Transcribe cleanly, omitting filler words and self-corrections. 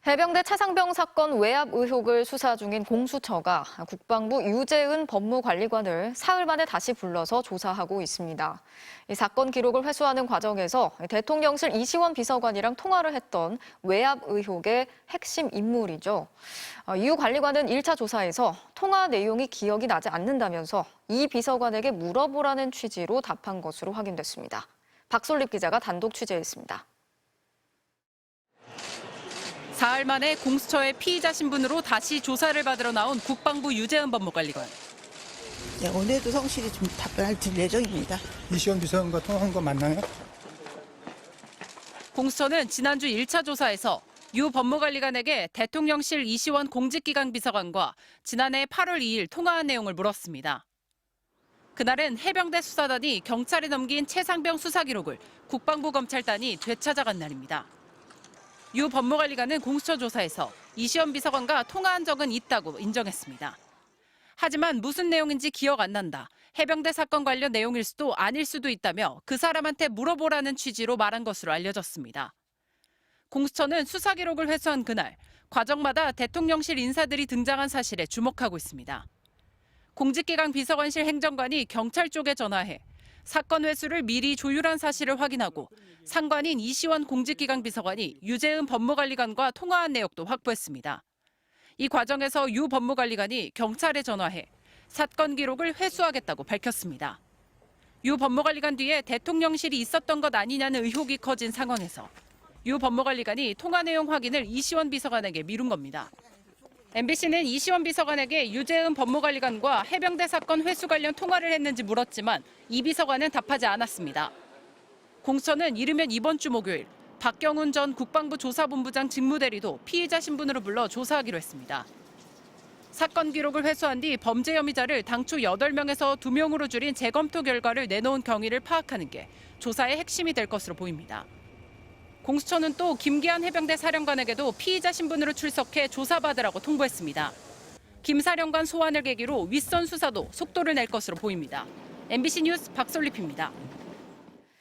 해병대 최상병 사건 외압 의혹을 수사 중인 공수처가 국방부 유재은 법무관리관을 사흘 만에 다시 불러서 조사하고 있습니다. 이 사건 기록을 회수하는 과정에서 대통령실 이시원 비서관이랑 통화를 했던 외압 의혹의 핵심 인물이죠. 유 관리관은 1차 조사에서 통화 내용이 기억이 나지 않는다면서 이 비서관에게 물어보라는 취지로 답한 것으로 확인됐습니다. 박솔립 기자가 단독 취재했습니다. 사흘 만에 공수처의 피의자 신분으로 다시 조사를 받으러 나온 국방부 유재은 법무관리관. 네, 오늘도 성실히 좀 답변을 드릴 예정입니다. 이시원 비서관과 통화한 거 맞나요? 공수처는 지난주 1차 조사에서 유 법무관리관에게 대통령실 이시원 공직기강 비서관과 지난해 8월 2일 통화한 내용을 물었습니다. 그날은 해병대 수사단이 경찰에 넘긴 최상병 수사 기록을 국방부 검찰단이 되찾아간 날입니다. 유 법무관리관은 공수처 조사에서 이시원 비서관과 통화한 적은 있다고 인정했습니다. 하지만 무슨 내용인지 기억 안 난다. 해병대 사건 관련 내용일 수도 아닐 수도 있다며 그 사람한테 물어보라는 취지로 말한 것으로 알려졌습니다. 공수처는 수사 기록을 회수한 그날 과정마다 대통령실 인사들이 등장한 사실에 주목하고 있습니다. 공직기강 비서관실 행정관이 경찰 쪽에 전화해 사건 회수를 미리 조율한 사실을 확인하고 상관인 이시원 공직기강 비서관이 유재은 법무관리관과 통화한 내역도 확보했습니다. 이 과정에서 유 법무관리관이 경찰에 전화해 사건 기록을 회수하겠다고 밝혔습니다. 유 법무관리관 뒤에 대통령실이 있었던 것 아니냐는 의혹이 커진 상황에서 유 법무관리관이 통화 내용 확인을 이시원 비서관에게 미룬 겁니다. MBC는 이시원 비서관에게 유재은 법무관리관과 해병대 사건 회수 관련 통화를 했는지 물었지만 이 비서관은 답하지 않았습니다. 공수처는 이르면 이번 주 목요일 박경훈 전 국방부 조사본부장 직무대리도 피의자 신분으로 불러 조사하기로 했습니다. 사건 기록을 회수한 뒤 범죄 혐의자를 당초 8명에서 2명으로 줄인 재검토 결과를 내놓은 경위를 파악하는 게 조사의 핵심이 될 것으로 보입니다. 공수처는 또 김기한 해병대 사령관에게도 피의자 신분으로 출석해 조사받으라고 통보했습니다. 김 사령관 소환을 계기로 윗선 수사도 속도를 낼 것으로 보입니다. MBC 뉴스 박솔립입니다.